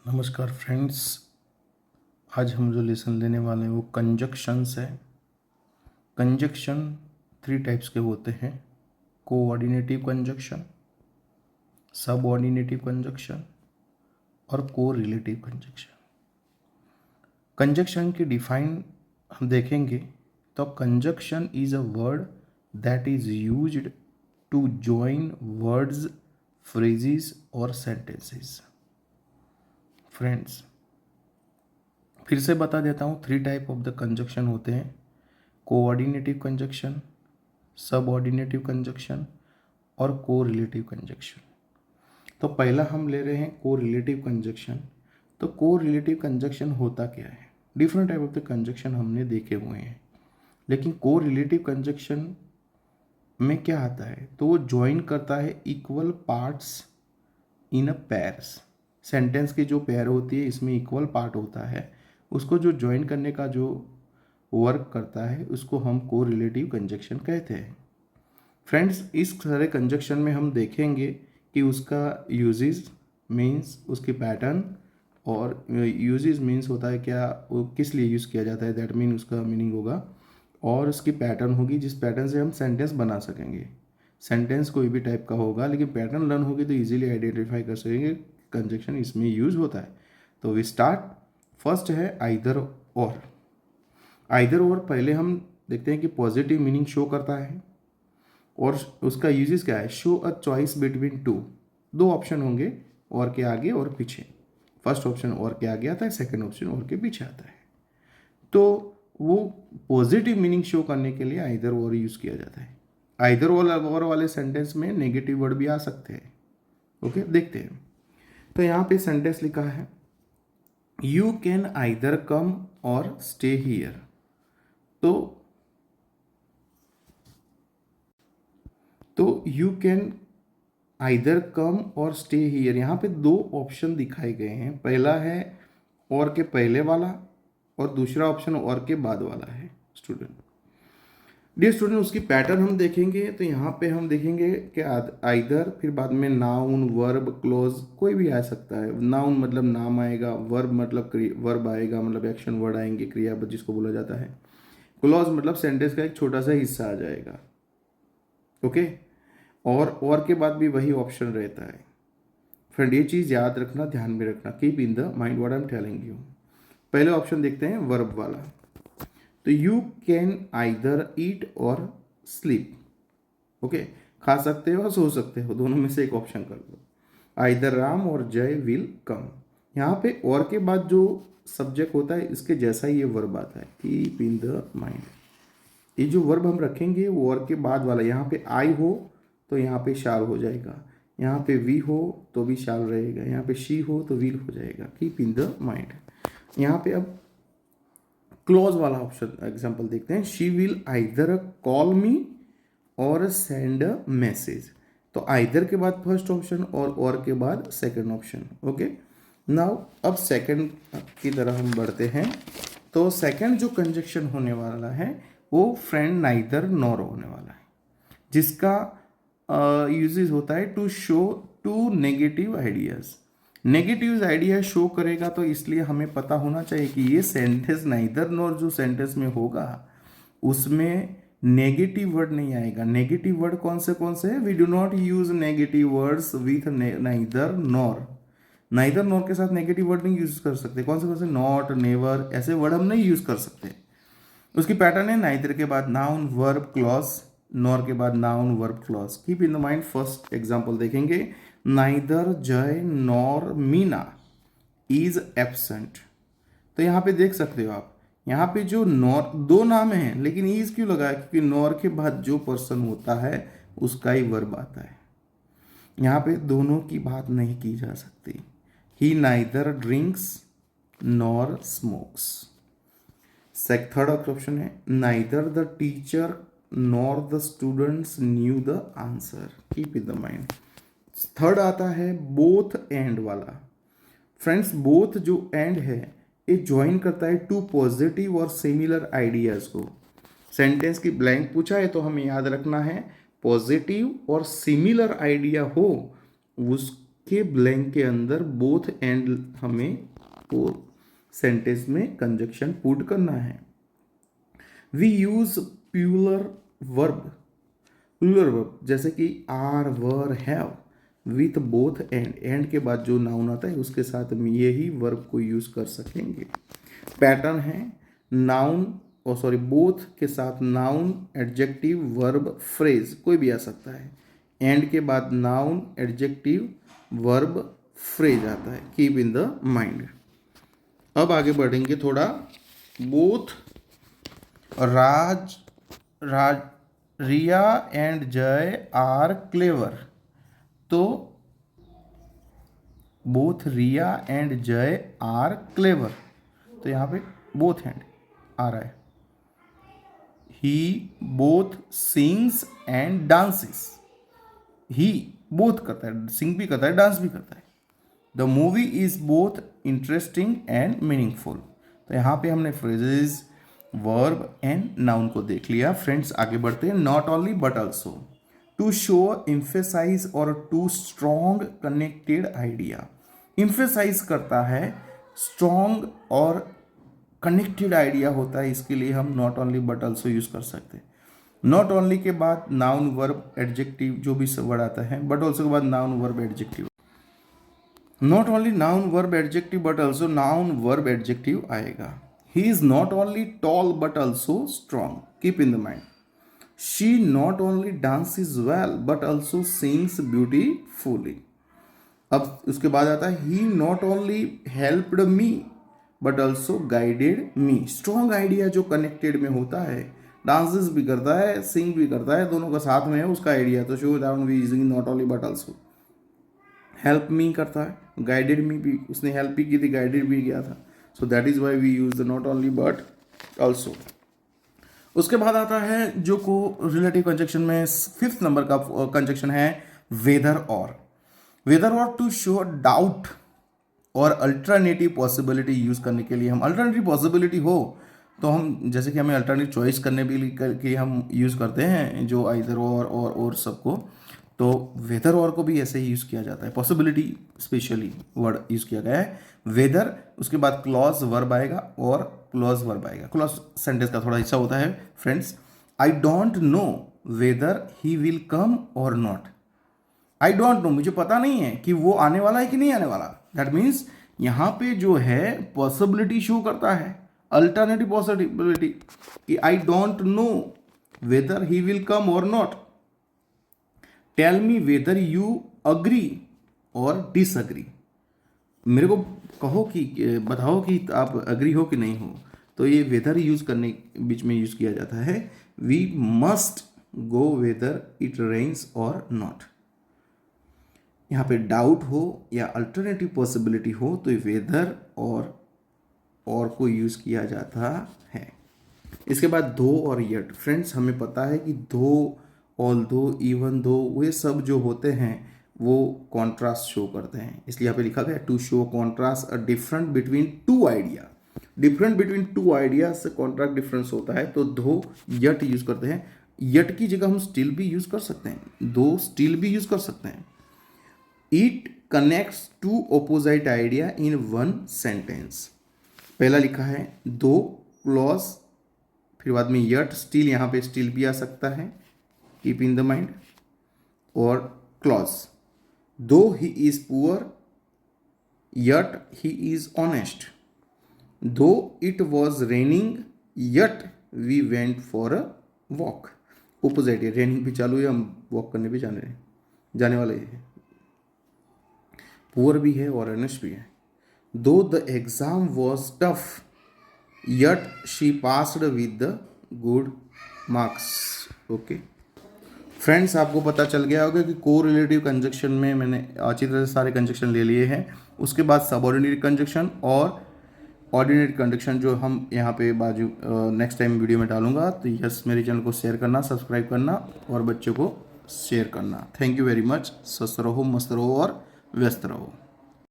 नमस्कार फ्रेंड्स। आज हम जो लेसन लेने वाले हैं वो कंजक्शंस है। कंजक्शन 3 टाइप्स के होते हैं: कोऑर्डिनेटिव कंजक्शन, सबऑर्डिनेटिव कंजक्शन और कोरिलेटिव कंजक्शन। कंजक्शन की डिफाइन हम देखेंगे तो conjunction is a word that is used to join words, phrases और सेंटेंसेस। फ्रेंड्स, फिर से बता देता हूँ, 3 टाइप ऑफ द कंजक्शन होते हैं: कोऑर्डिनेटिव कंजक्शन, सबऑर्डिनेटिव कंजक्शन और कोरिलेटिव कंजक्शन। तो पहला हम ले रहे हैं कोरिलेटिव कंजक्शन। तो कोरिलेटिव कंजक्शन होता क्या है? Different type of the conjunction हमने देखे हुए हैं, लेकिन कोरिलेटिव कंजक्शन में क्या आता है? तो वो ज्वाइन करता है equal parts in a pairs. Sentence की जो पेयर होती है इसमें इक्वल पार्ट होता है, उसको जो ज्वाइन करने का जो वर्क करता है उसको हम कोरिलेटिव कंजक्शन कहते हैं। फ्रेंड्स, इस सारे कंजक्शन में हम देखेंगे कि उसका यूजेस मीन्स उसकी पैटर्न, और यूजेस मीन्स होता है क्या, वो किस लिए यूज़ किया जाता है, दैट मीन उसका मीनिंग होगा, और उसकी पैटर्न होगी जिस पैटर्न से हम सेंटेंस बना सकेंगे। सेंटेंस कोई भी टाइप का होगा, लेकिन पैटर्न लर्न होगी तो इजीली आइडेंटिफाई कर सकेंगे कंजक्शन इसमें यूज होता है। तो वी स्टार्ट। फर्स्ट है आइदर और। आइदर और पहले हम देखते हैं कि पॉजिटिव मीनिंग शो करता है, और उसका यूजेस क्या है? Show a choice between two. दो ऑप्शन होंगे, और के आगे और पीछे। फर्स्ट ऑप्शन और के आगे आता है, सेकंड ऑप्शन और के पीछे आता है। तो वो पॉजिटिव मीनिंग शो करने के लिए आइदर और यूज किया जाता है। आइदर और वाले सेंटेंस में नेगेटिव वर्ड भी आ सकते हैं। ओके, देखते हैं। तो यहाँ पे सेंटेंस लिखा है, यू कैन आइदर कम और स्टे हियर। तो यू कैन आइदर कम और स्टे हियर, यहाँ पे दो ऑप्शन दिखाए गए हैं। पहला है और के पहले वाला, और दूसरा ऑप्शन और के बाद वाला है। स्टूडेंट, डियर स्टूडेंट, उसकी पैटर्न हम देखेंगे तो यहाँ पे हम देखेंगे कि आइदर, फिर बाद में नाउन, वर्ब, क्लोज कोई भी आ सकता है। नाउन मतलब नाम आएगा, वर्ब मतलब वर्ब आएगा, मतलब एक्शन वर्ड आएंगे, क्रिया जिसको बोला जाता है। क्लोज मतलब सेंटेंस का एक छोटा सा हिस्सा आ जाएगा। ओके, और के बाद भी वही ऑप्शन रहता है। फ्रेंड, ये चीज़ याद रखना, ध्यान में रखना, keep in the mind what I am telling you. पहले ऑप्शन देखते हैं वर्ब वाला। तो यू कैन आइदर ईट और स्लीप। ओके, खा सकते हो और सो सकते हो, दोनों में से एक ऑप्शन कर दो। आइदर राम और जय विल कम। यहाँ पे और के बाद जो सब्जेक्ट होता है इसके जैसा ही ये वर्ब आता है, कीप इन द माइंड। ये जो वर्ब हम रखेंगे वो और के बाद वाला, यहाँ पे आई हो तो यहाँ पे शाल हो जाएगा, यहाँ पे वी हो तो भी शाल रहेगा, यहाँ पे शी हो तो विल हो जाएगा। Keep in the mind. यहाँ पे अब क्लोज वाला ऑप्शन एग्जांपल देखते हैं। शी विल आइदर कॉल मी और सेंड अ मैसेज। तो आइदर के बाद फर्स्ट ऑप्शन और के बाद सेकंड ऑप्शन। ओके, नाउ अब सेकंड की तरह हम बढ़ते हैं। तो सेकंड जो कंजक्शन होने वाला है वो फ्रेंड नाइदर नॉर होने वाला है, जिसका यूजेस होता है to show to negative ideas. Negative idea show करेगा, तो इसलिए हमें पता होना चाहिए कि ये सेंटेंस नाइदर नॉर जो सेंटेंस में होगा उसमें नेगेटिव वर्ड नहीं आएगा। नेगेटिव वर्ड कौन से हैं? We do not use negative words with neither nor. Neither nor के साथ नेगेटिव वर्ड नहीं यूज कर सकते। कौन से? नॉट, नेवर, ऐसे वर्ड हम नहीं यूज कर सकते। उसकी पैटर्न है नाइदर के बाद नाउन, वर्ब, क्लॉज, नॉर के बाद noun, verb, clause. Keep in the mind. First example देखेंगे, नाइदर जय नॉर मीना इज एब्सेंट। तो यहाँ पे देख सकते हो आप, यहाँ पे जो नॉर, दो नाम हैं लेकिन इज क्यों लगा है? क्योंकि नॉर के बाद जो पर्सन होता है उसका ही वर्ब आता है। यहाँ पे दोनों की बात नहीं की जा सकती। He neither drinks nor smokes. Third option है, neither the teacher nor the students knew the answer. Keep in the mind. Third आता है बोथ एंड वाला। फ्रेंड्स, बोथ जो एंड है ये ज्वाइन करता है टू पॉजिटिव और सिमिलर आइडियाज को। सेंटेंस की ब्लैंक पूछा है तो हमें याद रखना है पॉजिटिव और सिमिलर आइडिया हो के ब्लैंक के अंदर बोथ एंड हमें वो सेंटेंस में कंजक्शन पुट करना है। वी यूज प्लूरल वर्ब जैसे कि are, were, have with both and के बाद जो नाउन आता है उसके साथ हम यही वर्ब को यूज कर सकेंगे। पैटर्न है नाउन बोथ के साथ नाउन, एडजेक्टिव, वर्ब, फ्रेज कोई भी आ सकता है। एंड के बाद नाउन, एडजेक्टिव, वर्ब, फ्रेज आता है। Keep in the mind. अब आगे बढ़ेंगे थोड़ा। Both Riya and Jay are clever. तो both Riya and Jay are clever, तो यहाँ पे बोथ हैंड आ रहा है। He both sings and dances. He both करता है, सिंग भी करता है, डांस भी करता है। The movie is both interesting and meaningful. तो यहाँ पे हमने फ्रेजेस, वर्ब एंड नाउन को देख लिया। फ्रेंड्स आगे बढ़ते हैं। Not only but also, to show, emphasise और to strong connected idea. Emphasise करता है, स्ट्रॉन्ग और कनेक्टेड आइडिया होता है, इसके लिए हम not only but also use कर सकते हैं। नॉट ओनली के बाद नाउन, वर्ब, एडजेक्टिव जो भी वर्ड आता है, बट ऑल्सो के बाद noun, verb, adjective. Not only noun, verb, adjective but also noun, verb, adjective आएगा। He is not only tall but also strong. Keep in the mind. She not only dances well but also sings beautifully. अब उसके बाद आता है he not only helped me but also guided me. Strong idea जो connected में होता है, dances भी करता है, सिंग भी करता है, दोनों का साथ में है उसका आइडिया, तो show that we using not only but also. Help me करता है, गाइडेड मी भी, उसने हेल्प भी की थी, गाइडेड भी किया था, so that is why we use the not only but also. उसके बाद आता है जो को रिलेटिव कंजक्शन में 5th नंबर का कंजक्शन है वेदर और। वेदर और टू शो डाउट और अल्टरनेटिव पॉसिबिलिटी यूज करने के लिए, हम अल्टरनेटिव पॉसिबिलिटी हो तो हम जैसे कि हमें अल्टरनेटिव चॉइस करने के हम यूज करते हैं जो आइदर और सबको, तो वेदर और को भी ऐसे ही यूज किया जाता है। पॉसिबिलिटी स्पेशली वर्ड यूज किया गया है वेदर। उसके बाद क्लॉज वर्ब आएगा और क्लॉज वर्ब आएगा। क्लॉज सेंटेंस का थोड़ा हिस्सा होता है friends. I don't know whether he will come or not. I don't no, मुझे पता नहीं है कि वो आने वाला है कि नहीं आने वाला। दैट मीन्स यहाँ पे जो है पॉसिबिलिटी शो करता है, अल्टरनेटिव पॉसिबिलिटी, कि I don't know whether he will come or not. Tell me whether you agree or disagree. मेरे को कहो कि बताओ कि आप अग्री हो कि नहीं हो। तो ये वेदर यूज करने बीच में यूज किया जाता है। We must go whether it rains और नॉट। यहाँ पे डाउट हो या अल्टरनेटिव पॉसिबिलिटी हो तो वेदर और को यूज किया जाता है। इसके बाद दो और यट। फ्रेंड्स हमें पता है कि दो, ऑल दो, इवन दो, वे सब जो होते हैं वो कॉन्ट्रास्ट शो करते हैं, इसलिए यहाँ पे लिखा गया to show contrast a different between two idea. Different between two idea से कॉन्ट्रास्ट डिफरेंस होता है, तो दो यट यूज करते हैं। यट की जगह हम स्टिल भी यूज कर सकते हैं, दो स्टिल भी यूज कर सकते हैं। It connects two opposite idea in one sentence. पहला लिखा है दो क्लॉज, फिर बाद में यट, स्टिल, यहाँ पे स्टिल भी आ सकता है, कीप इन द माइंड। और clause, though he is poor yet he is honest. Though it was raining yet we went for a walk. Opposite है, रेनिंग भी चालू है, हम वॉक करने भी जाने वाले हैं। पुअर भी है और ऑनेस्ट भी है। दो the exam was tough yet she passed with the good marks. Okay friends, आपको पता चल गया होगा कि को रिलेटिव कंजक्शन में मैंने अच्छी तरह से सारे कंजक्शन ले लिए हैं। उसके बाद सबऑर्डिनेट कंजक्शन और ऑर्डिनेट कंजक्शन जो हम यहाँ पे बाजू नेक्स्ट टाइम वीडियो में डालूंगा। तो यस, मेरे चैनल को शेयर करना, सब्सक्राइब करना और बच्चों को शेयर करना। Thank you very much. स्वस्थ रहो, मस्त रहो और व्यस्त रहो।